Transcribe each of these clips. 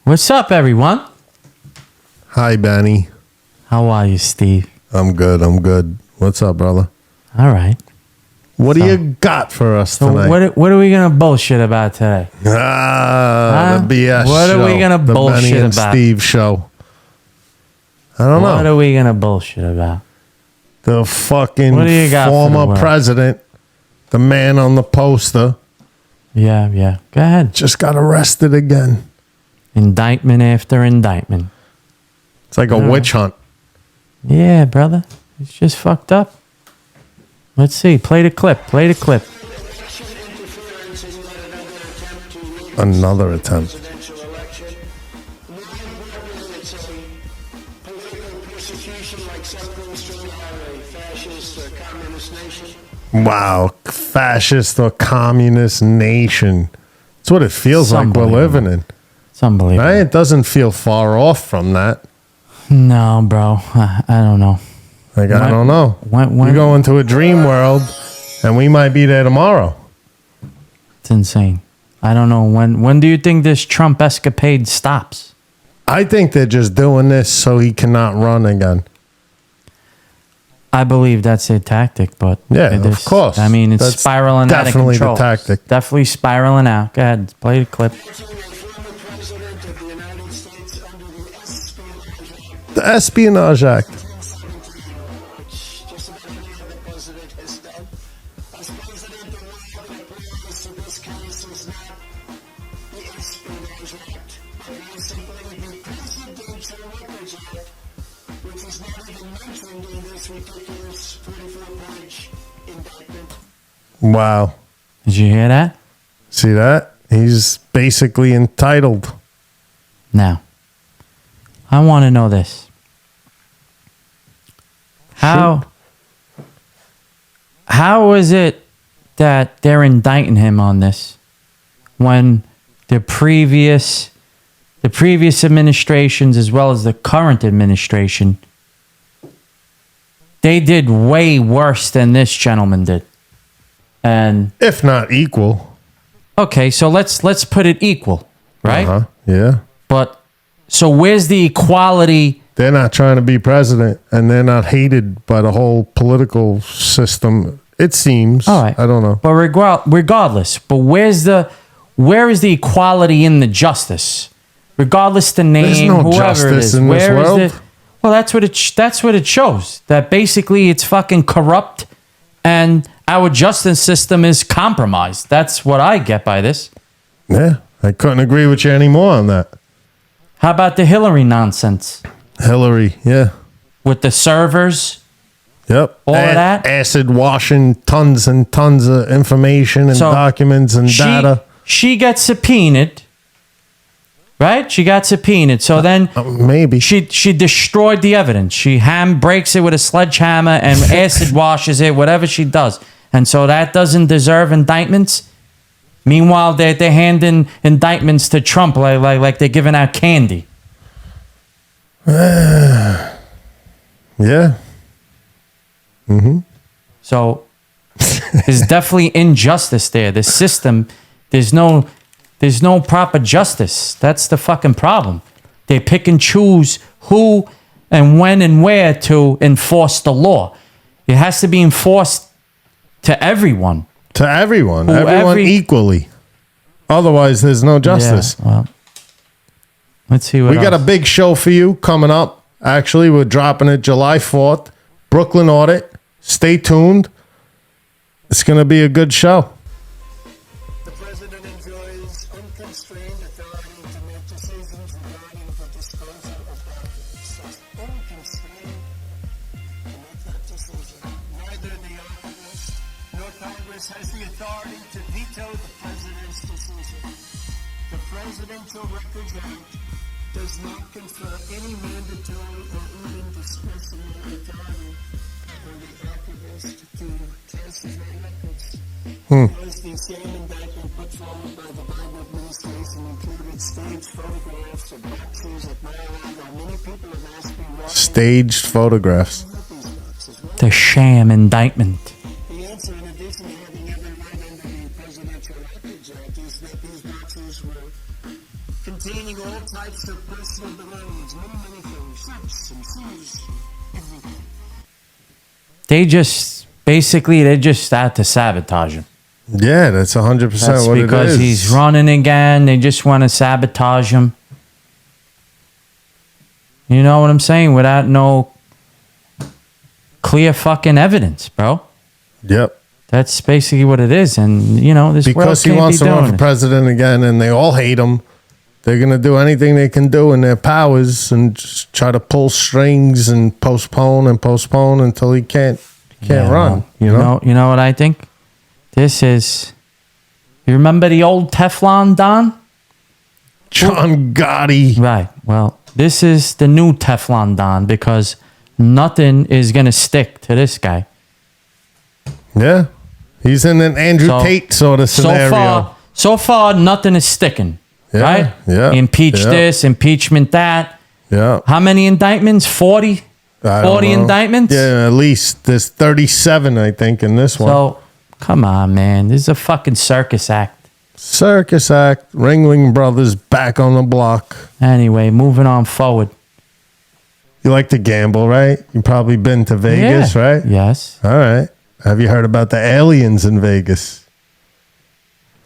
What's up, everyone? Hi, Benny. How are you, Steve? I'm good. What's up, brother? All right. What do you got for us So tonight? what are we gonna bullshit about today? The BS What show. are we gonna the bullshit Benny and about? Steve show. I don't What know. are we gonna bullshit about? The fucking What do you got for the former world? president, the man on the poster, Yeah. Go ahead. just got arrested again. Indictment after indictment. It's like a witch hunt. Yeah, brother. It's just fucked up. Let's see. Play the clip. Another attempt. Wow, fascist or communist nation. That's what it feels like we're living in. It's unbelievable. Right? It doesn't feel far off from that. No, bro. I don't know. Like, I don't know. When, You go into a dream world, and we might be there tomorrow. It's insane. I don't know. When do you think this Trump escapade stops? I think they're just doing this so he cannot run again. I believe that's a tactic, but Yeah, it of is- course. I mean, it's That's spiraling out of definitely the control. tactic. Definitely spiraling out. Go ahead, play the clip. The Espionage Act. Wow. Did you hear that? See that? He's basically entitled. Now, I want to know this. How is it that they're indicting him on this when the previous administrations as well as the current administration, they did way worse than this gentleman did? And If not equal. okay, so let's put it equal, right? Uh-huh. Yeah. But so where's the equality? They're not trying to be president, and they're not hated by the whole political system. It seems. All right. I don't know. But regardless, but where is the equality in the justice? Regardless the name, There's no whoever justice it is. in this Where is world. well, that's what it shows. That basically it's fucking corrupt, and our justice system is compromised. That's what I get by this. Yeah. I couldn't agree with you anymore on that. How about the Hillary nonsense Hillary. Yeah. with the servers? Yep. All of that? Acid washing tons and tons of information and So, documents and data. She gets subpoenaed, right? She got subpoenaed. So then Maybe. she destroyed the evidence. She breaks it with a sledgehammer and acid washes it, whatever she does. And so that doesn't deserve indictments. Meanwhile, they're handing indictments to Trump like they're giving out candy. Yeah. So there's definitely injustice there. The system, there's no proper justice. That's the fucking problem. They pick and choose who and when and where to enforce the law. It has to be enforced to everyone. To everyone. Who Everyone equally. Otherwise, there's no justice. Yeah, well, let's see what We got a else. big show for you coming up. Actually, we're dropping it July 4th. Brooklyn Audit. Stay tuned. It's going to be a good show. The president enjoys unconstrained authority to make decisions regarding the disposal of documents. Unconstrained to make that decision. Neither the office nor Congress has the authority to veto the president's decision. The Presidential Records Act does not confer any mandatory or even discretionary authority on the archivist to transfer records. Because the same indictment put forward by the Biden administration included staged photographs of boxes at Mar-a-Lago. Many people have asked me why Staged photographs. these boxes. Well, The sham indictment. the answer, in addition to having every right under the Presidential Records Act, is that these boxes were containing all types rights of personal belongings, many things, sex and shoes, everything. They just out to sabotage him. Yeah, that's 100% That's what it because is. he's running again. They just want to sabotage him. You know what I'm saying? Without no clear fucking evidence, bro. Yep. That's basically what it is. And, you know, this world Because he can't wants be to run doing for it. president again, and they all hate him. They're going to do anything they can do in their powers and just try to pull strings and postpone until he can't Yeah, run. well, you know what I think? This is. You remember the old Teflon Don? John Gotti. Right. Well, this is the new Teflon Don because nothing is going to stick to this guy. Yeah. He's in an Andrew So- Tate sort of scenario. So far, nothing is sticking. Yeah, Right? yeah, Impeach yeah. this, impeachment that. Yeah. How many indictments? 40? I don't 40 know. indictments? Yeah, at least there's 37, I think, in this one. So, come on, man. This is a fucking circus act. Circus act, Ringling Brothers back on the block. Anyway, moving on forward. You like to gamble, right? You've probably been to Vegas, Yeah. right? Yes. All right. Have you heard about the aliens in Vegas?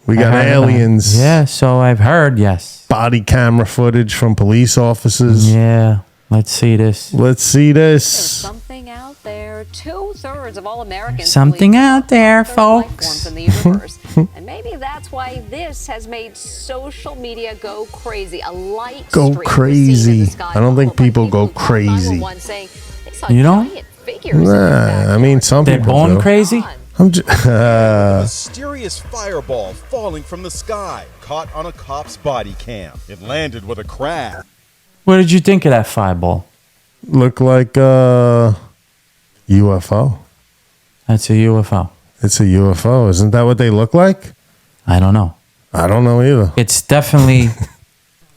We got I heard about it. aliens. Yeah, so I've heard, yes. Body camera footage from police officers. Yeah. Let's see this. Let's see There's this. something out there. 2/3 of all Americans. Something believe out there, there's life folks. forms in the universe. And maybe that's why this has made social media go crazy. A light Go streak was seen in crazy. the sky, I don't think followed by people go who called crazy. 911 saying they saw You don't? giant figures in their Nah, I backyard. mean, some They're people born do. crazy? I'm just, Mysterious fireball falling from the sky, caught on a cop's body cam. It landed with a crash. What did you think of that fireball? look like a UFO. That's a UFO. It's a UFO. Isn't that what they look like? I don't know. I don't know either. It's definitely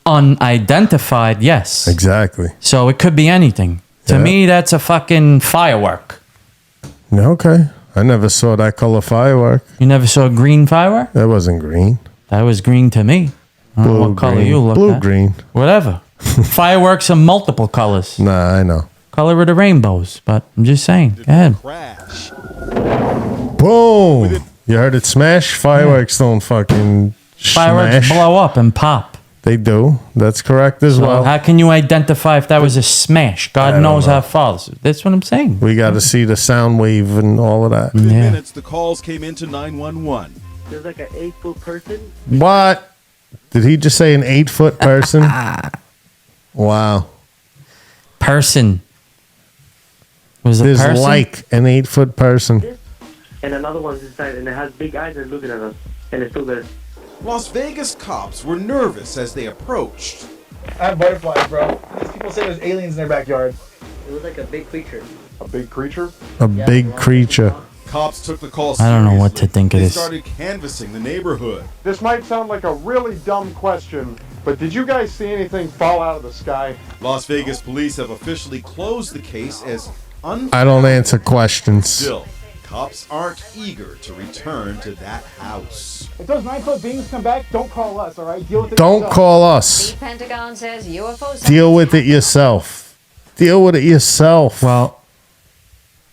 unidentified, yes. Exactly. So it could be anything. To Yeah. me, that's a fucking firework. Okay. I never saw that color firework. You never saw a green firework? That wasn't green. That was green to me. I don't know what color green. you look Blue, at. green. Whatever. Fireworks are multiple colors. Nah, I know. Color of the rainbows. But I'm just saying. Go ahead. Crash. Boom. You heard it smash? Fireworks don't fucking Fireworks smash. blow up and pop. They do. That's correct as So well. how can you identify if that was a smash? I God don't knows know. how far. That's what I'm saying. We got to see the sound wave and all of that. Within Yeah. minutes, the calls came into 911. There's like an 8-foot person. What? Did he just say an 8-foot person? Wow. Person. Was a There's person? like an 8-foot person. And another one's inside, and it has big eyes and looking at us, and it's still there. Las Vegas cops were nervous as they approached. I have butterflies, bro. These people say there's aliens in their backyard. It was like a big creature. A big creature? A big creature. Cops took the call I don't know what seriously. to think of They this. started canvassing the neighborhood. This might sound like a really dumb question, but did you guys see anything fall out of the sky? Las Vegas police have officially closed the case as I don't answer questions. Still, cops aren't eager to return to that house. If those 9-foot beings come back, don't call us, all right? Deal with it Don't yourself. call us. The Pentagon says UFOs. Deal with it yourself. Deal with it yourself. Well,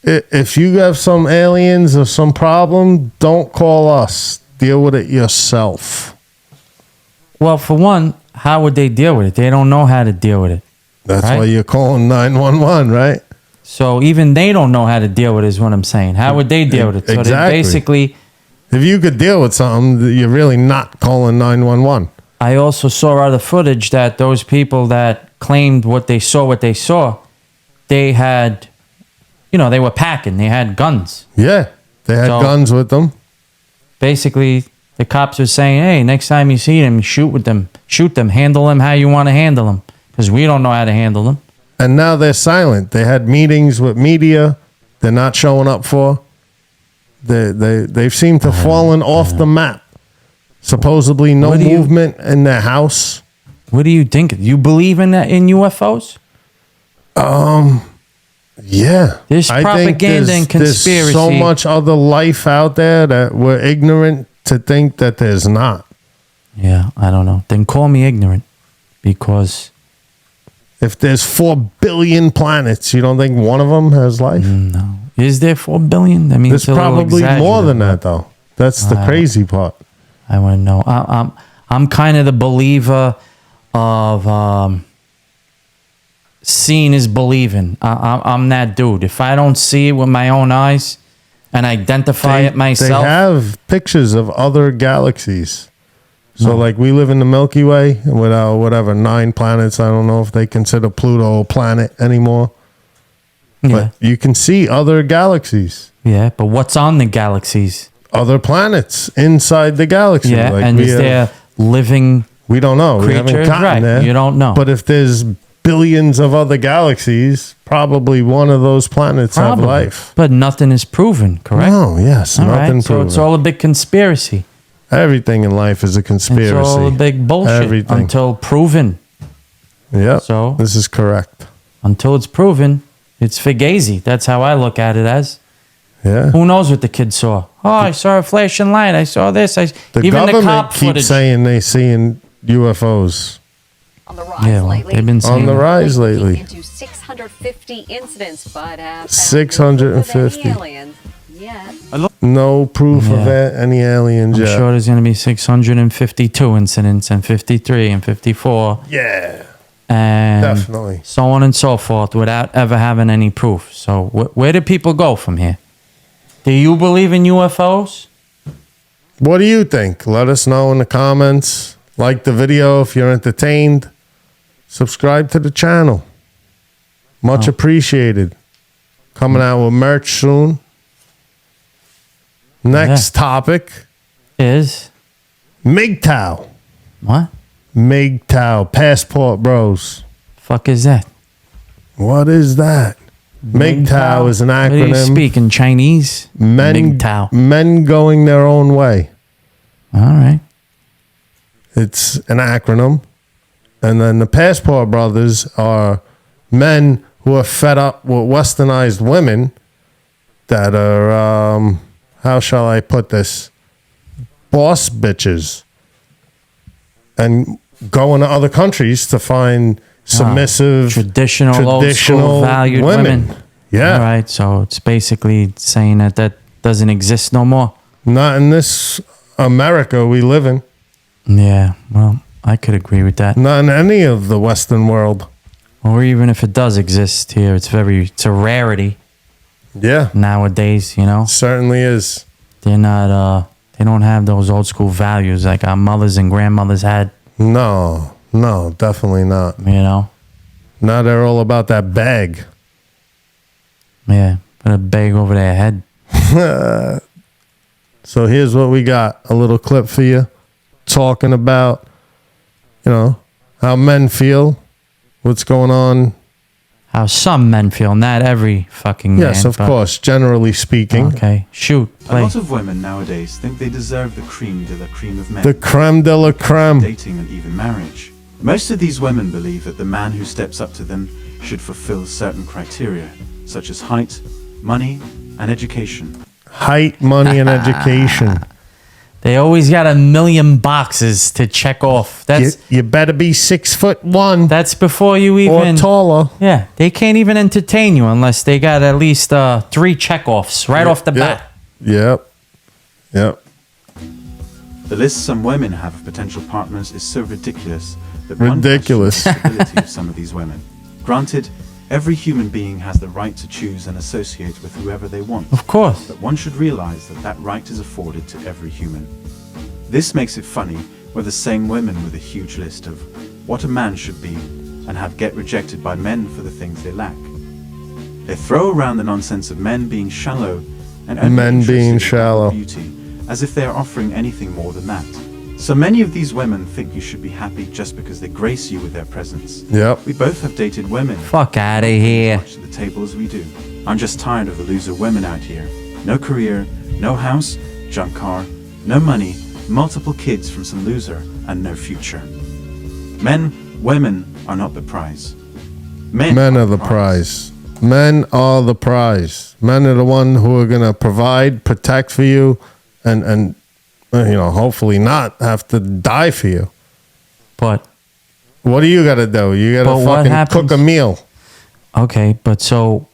If you have some aliens or some problem, don't call us. Deal with it yourself. well, for one, how would they deal with it? They don't know how to deal with it. That's Right. why you're calling 911, right? So even they don't know how to deal with it is what I'm saying. How would they deal with it? So Exactly. they basically, If you could deal with something, you're really not calling 911. I also saw other footage that those people that claimed what they saw, they had, they were packing. They had guns. Yeah, they had So- guns with them. Basically, the cops were saying, hey, next time you see them, shoot them, handle them how you want to handle them. Because we don't know how to handle them. And now they're silent. They had meetings with media. They're not showing up for. They've seemed to fallen off the map. Supposedly no What do you- movement in their house. What do you think? You believe in that, in UFOs? Yeah. There's I think propaganda and There's so conspiracy. much other life out there that we're ignorant to think that there's not. Yeah, I don't know. Then call me ignorant. because If there's 4 billion planets, you don't think one of them has life? no. Is there 4 billion? I mean, There's it's a little probably more than exaggerated, that, though. That's the crazy part. I wouldn't know. I'm kind of the believer of seeing is believing. I'm that dude. If I don't see it with my own eyes and identify it myself, They have pictures of other galaxies. So, like, we live in the Milky Way with our, whatever, 9 planets. I don't know if they consider Pluto a planet anymore. yeah, But you can see other galaxies, yeah. But what's on the galaxies? other planets inside the galaxy. Yeah, Like, and we is have- there living? We don't know. We haven't creatures? gotten Right, there. you don't know. But if there's billions of other galaxies, probably one of those planets Probably. have life. But nothing is proven, correct? No, yes, All nothing right, so proven. it's all a big conspiracy. Everything in life is a conspiracy. It's all a big bullshit Everything. until proven. Yep. So- this is correct. Until it's proven, it's fugazi. That's how I look at it as. Yeah. Who knows what the kid saw? Oh, I saw a flashing light. I saw this. The Even the government cop keeps footage. saying they seeing UFOs. On the rise Yeah, well, lately. they've been saying On the that. rise lately. Into 650 incidents, but have 650. 650 aliens yet. No proof of Yeah. any aliens I'm yet. sure there's going to be 652 incidents and 53 and 54 Yeah, and definitely. so on and so forth without ever having any proof. So where do people go from here? Do you believe in UFOs? What do you think? Let us know in the comments. Like the video if you're entertained. Subscribe to the channel. Much appreciated. Coming out with merch soon. Next topic. Is MGTOW. what? MGTOW. Passport Bros. Fuck is that? What is that? MGTOW is an What do you acronym. speak in Chinese? Men, MGTOW. men going their own way. All right. It's an acronym. And then the Passport Brothers are men who are fed up with westernized women that are, how shall I put this? Boss bitches. And going to other countries to find submissive, Traditional, old school, valued women. Yeah. All right. So it's basically saying that that doesn't exist no more. Not in this America we live in. Yeah. Well, I could agree with that. Not in any of the Western world. Or even if it does exist here, it's a rarity Yeah. nowadays, you know? Certainly is. They're not, they don't have those old school values like our mothers and grandmothers had, No, definitely not. you know? Now they're all about that bag. Yeah. Put a bag over their head. So here's what we got. A little clip for you. Talking about, how men feel. What's going on. How some men feel, not every fucking man. Yes, of but- course. Generally speaking. Okay. Shoot. A Play. lot of women nowadays think they deserve the cream de la cream of men. The creme de la creme. Dating and even marriage. Most of these women believe that the man who steps up to them should fulfill certain criteria, such as height, money, and education. Height, money, and education. They always got a million boxes to check off. You better be 6'1" That's before you or even taller. Yeah, they can't even entertain you unless they got at least 3 check-offs right off the bat. Yep. The list some women have of potential partners is so ridiculous that one Ridiculous. questions the stability of some of these women. Granted, every human being has the right to choose and associate with whoever they want. Of course. But one should realize that that right is afforded to every human. This makes it funny where the same women with a huge list of what a man should be and have get rejected by men for the things they lack. They throw around the nonsense of men being shallow and only Men interested being in shallow. beauty, as if they are offering anything more than that. So many of these women think you should be happy just because they grace you with their presence. Yep. We both have dated women. Fuck out of here. Much to the table as we do. I'm just tired of the loser women out here. No career, no house, junk car, no money, multiple kids from some loser, and no future. Women are not the prize. Men are the prize. Men are the prize. Men are the one who are going to provide, protect for you, and hopefully not have to die for you. But What do you got to do? You got But to what fucking happens- cook a meal. Okay, but so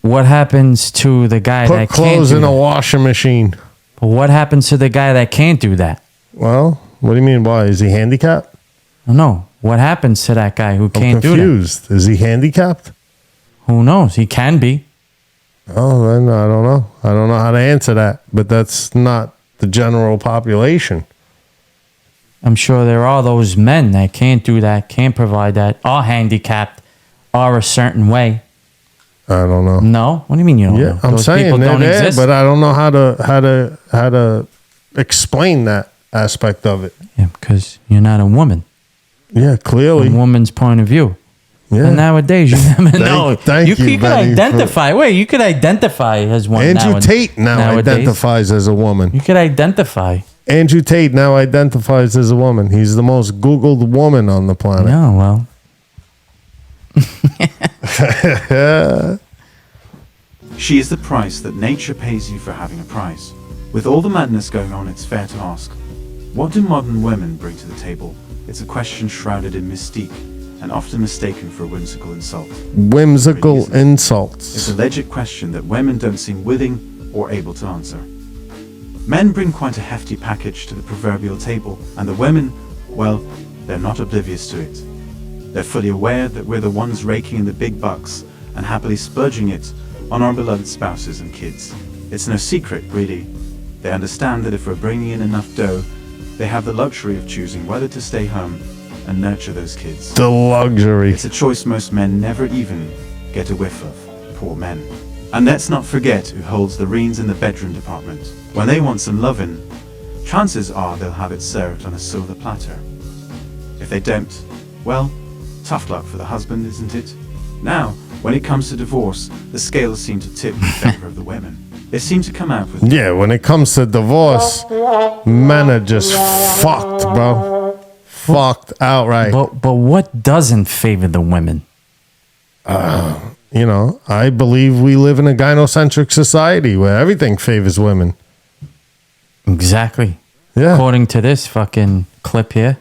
what happens to the guy Put that can't clothes do in a that? washing machine. But what happens to the guy that can't do that? Well, what do you mean? Why? Is he handicapped? No. What happens to that guy who I'm can't do that? confused. Is he handicapped? Who knows? He can be. Oh, then I don't know. I don't know how to answer that. But that's not the general population. I'm sure there are those men that can't do that, can't provide that, are handicapped, are a certain way. I don't know. No? What do you mean you don't Yeah, know? I'm Those saying people they're don't there, exist? but I don't know how to explain that aspect of it. Yeah, because you're not a woman. Yeah, clearly. A woman's point of view. Yeah. And nowadays, you never know. thank you, could Benny, identify. Wait, you could identify as one. Andrew Tate now nowadays. identifies as a woman. You could identify. Andrew Tate now identifies as a woman. He's the most Googled woman on the planet. Yeah, well. She is the price that nature pays you for having a price. With all the madness going on, it's fair to ask, what do modern women bring to the table? It's a question shrouded in mystique and often mistaken for a whimsical insult. Whimsical It's a insults. legit question that women don't seem willing or able to answer. Men bring quite a hefty package to the proverbial table, and the women, well, they're not oblivious to it. They're fully aware that we're the ones raking in the big bucks and happily splurging it on our beloved spouses and kids. It's no secret, really. They understand that if we're bringing in enough dough, they have the luxury of choosing whether to stay home and nurture those kids. The luxury. It's a choice most men never even get a whiff of. Poor men. And let's not forget who holds the reins in the bedroom department. When they want some lovin', chances are they'll have it served on a silver platter. If they don't, well, tough luck for the husband, isn't it? Now, when it comes to divorce, the scales seem to tip in favor of the women. They seem to come out with Yeah, when it comes to divorce, men are just fucked, bro. Fucked outright. But what doesn't favor the women? You know, I believe we live in a gynocentric society where everything favors women. Exactly. Yeah. According to this fucking clip here.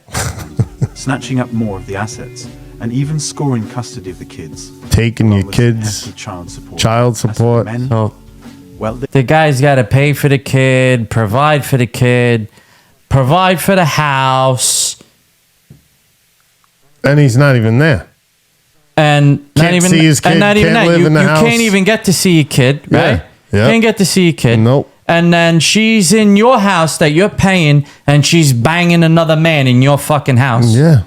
snatching up more of the assets and even scoring custody of the kids. Taking along your with some kids, hefty child support. child As for support. men, So well, the guy's got to pay for the kid, provide for the kid, provide for the house, And he's not even there. and not Can't even see his kid, and not even can't that. live You, in the you house. can't even get to see your kid, right? Yeah. Can't get to see your kid. Nope. And then she's in your house that you're paying, and she's banging another man in your fucking house. Yeah.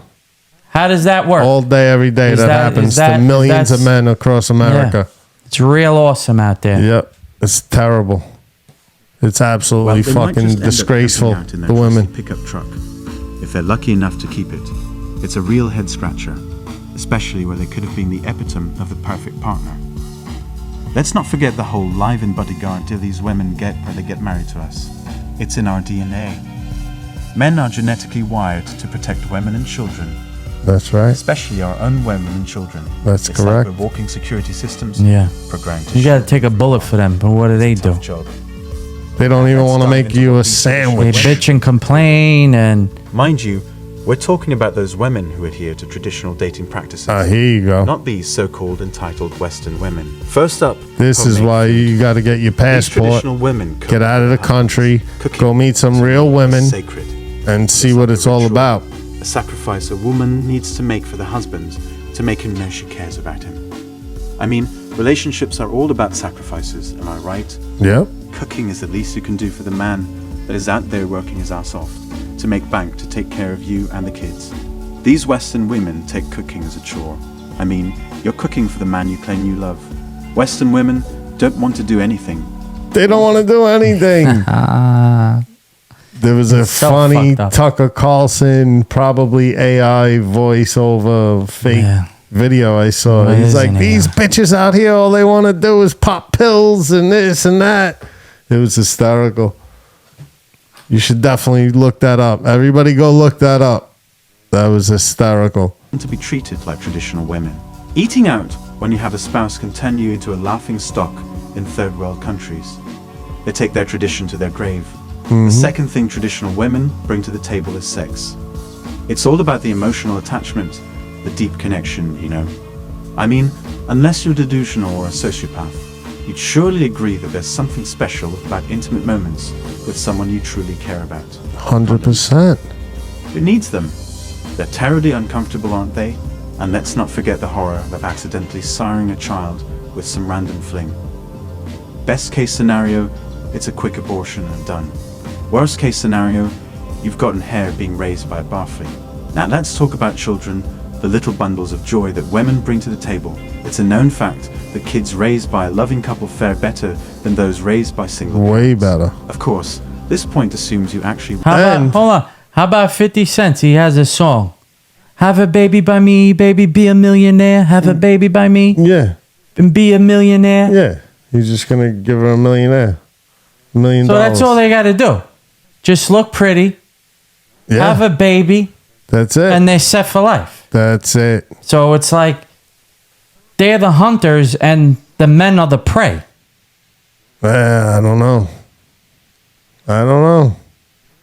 How does that work? All day, every day, Is that, that- happens is that- to millions of that's- men across America. It's real awesome out there. Yep. It's terrible. It's absolutely they might just fucking end up disgraceful. camping out in The their women. trusty pickup truck, if they're lucky enough to keep it. It's a real head scratcher, especially where they could have been the epitome of the perfect partner. Let's not forget the whole live-in buddy guarantee these women get when they get married to us. It's in our DNA. Men are genetically wired to protect women and children, That's right. especially our own women and children. That's it's correct. Like we're walking security systems. Yeah. Programmed to You got to show take a bullet for them, but what do they do? tough job. They don't even Let's want to dive make into you what a these sexual They sandwich. bitch and complain, and Mind you, we're talking about those women who adhere to traditional dating practices. Here you go. Not these so-called entitled Western women. First up, This is homemade why food. you got to get your These passport, traditional women cook get out of the with country, hands. Cooking go meet some is real women, sacred. and see It's what like it's a all ritual, about. A sacrifice a woman needs to make for the husband to make him know she cares about him. I mean, relationships are all about sacrifices, am I right? Yep. Cooking is the least you can do for the man that is out there working his ass off to make bank to take care of you and the kids. These Western women take cooking as a chore. I mean, you're cooking for the man you claim you love. Western women don't want to do anything. They don't want to do anything. There was a so funny fucked up. Tucker Carlson, probably AI voiceover fake Yeah. video I saw. Well, it He's is like, an these AI. bitches out here, all they want to do is pop pills and this and that. It was hysterical. You should definitely look that up. Everybody go look that up. That was hysterical. To be treated like traditional women. Eating out when you have a spouse can turn you into a laughing stock in third world countries. They take their tradition to their grave. The second thing traditional women bring to the table is sex. It's all about the emotional attachment the deep connection, you know. I mean, unless you're delusional or a sociopath, you'd surely agree that there's something special about intimate moments with someone you truly care about. 100%. It needs them. They're terribly uncomfortable, aren't they? And let's not forget the horror of accidentally siring a child with some random fling. Best case scenario, it's a quick abortion and done. Worst case scenario, you've gotten hair being raised by a bar flea. Now let's talk about children, the little bundles of joy that women bring to the table. It's a known fact that kids raised by a loving couple fare better than those raised by single Way parents. better. Of course, this point assumes you actually... Hold on. How about 50 Cent? He has a song. Have a baby by me, baby, be a millionaire. Have a baby by me. Yeah. And be a millionaire. Yeah. He's just going to give her $1 millionaire. $1 million. So that's all they got to do. Just look pretty. Yeah. Have a baby. That's it. And they're set for life. That's it. So it's like they're the hunters and the men are the prey. I don't know.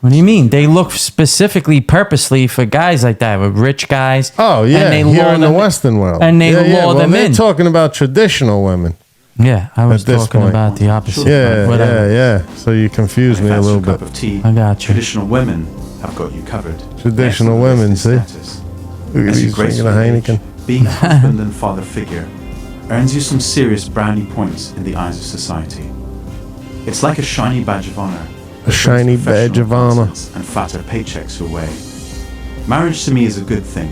What do you mean? They look specifically, purposely for guys like that, with rich guys. Oh, yeah. And they Here lure in the them, Western world. And they yeah, lure well, them they're in. talking about traditional women. Yeah, I was At this talking point. about the opposite. Yeah, Whatever. yeah. So you confused me a That's little your cup bit. of tea. I got you. Traditional women have got you covered. Traditional Next on the women, list see? is status. Look at As you these grace drinking a your age, Heineken. being a husband and father figure earns you some serious brownie points in the eyes of society. It's like a shiny badge of honor. A shiny badge of honor. And fatter paychecks your way. Marriage to me is a good thing.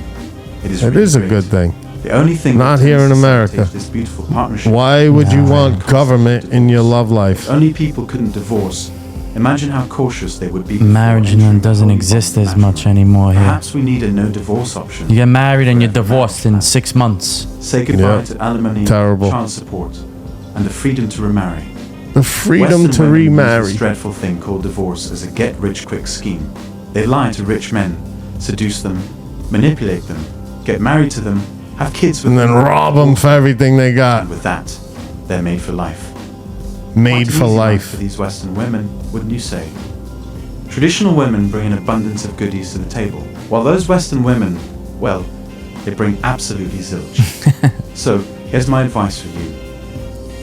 It is It really is a great. good thing. The only thing Not that here tends in to America. sabotage this beautiful partnership. Why would you want government in your love life? If only people couldn't divorce, imagine how cautious they would be. before Marriage entering doesn't holy exist bond as much matrimony. anymore here. Perhaps we need a no divorce option. You get married and you're divorced in 6 months. Say goodbye Yeah. to alimony, Terrible. child support, and the freedom to remarry. The freedom Western to women use remarry. this dreadful thing called divorce as a get-rich-quick scheme. They lie to rich men, seduce them, manipulate them, get married to them, have kids with And then them, rob them for everything they got. and with that, they're made for life. Made Quite for an easy life. for these Western women, wouldn't you say? Traditional women bring an abundance of goodies to the table, while those Western women, well, they bring absolutely zilch. So, here's my advice for you.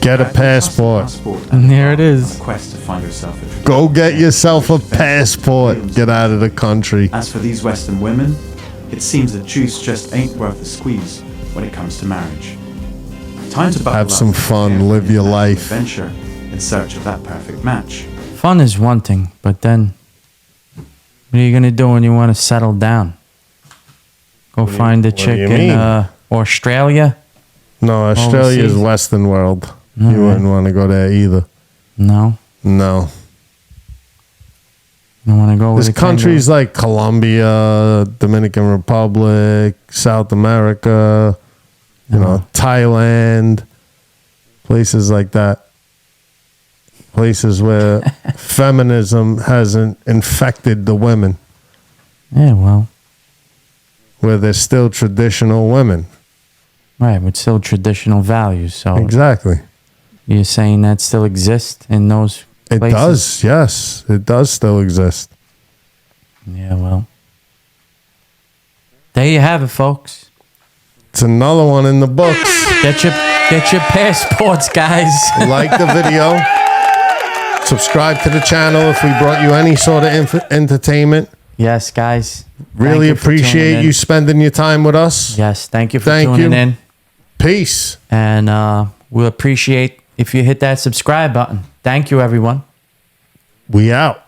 Get a Pass the passport. and There it embark is. on a quest to find yourself a traditional Go get man yourself a who respects passport. freedoms. Get out of the country. As for these Western women, it seems that juice just ain't worth the squeeze when it comes to marriage. Time to buckle Have up some and fun, prepare for live the your international life. Adventure in search of that perfect match. Fun is one thing, but then what are you going to do when you want to settle down? Go find a what do chick you in mean? Australia? No, Australia is Overseas. Western world. All You right. wouldn't want to go there either. No. No. You want to go with There's a kangaroo? countries like Colombia, Dominican Republic, South America, you know, Thailand, places like that. Places where feminism hasn't infected the women, Yeah, well, where there's still traditional women. right, with still traditional values. So Exactly. you're saying that still exists in those It places? does, yes. It does still exist. Yeah, well. There you have it, folks. It's another one in the books. Get your passports, guys. Like the video. Subscribe to the channel if we brought you any sort of entertainment. Yes, guys. Really Thank you for tuning appreciate in. you spending your time with us. Yes, thank you for Thank tuning you. in. Peace. And we'll appreciate if you hit that subscribe button. Thank you, everyone. We out.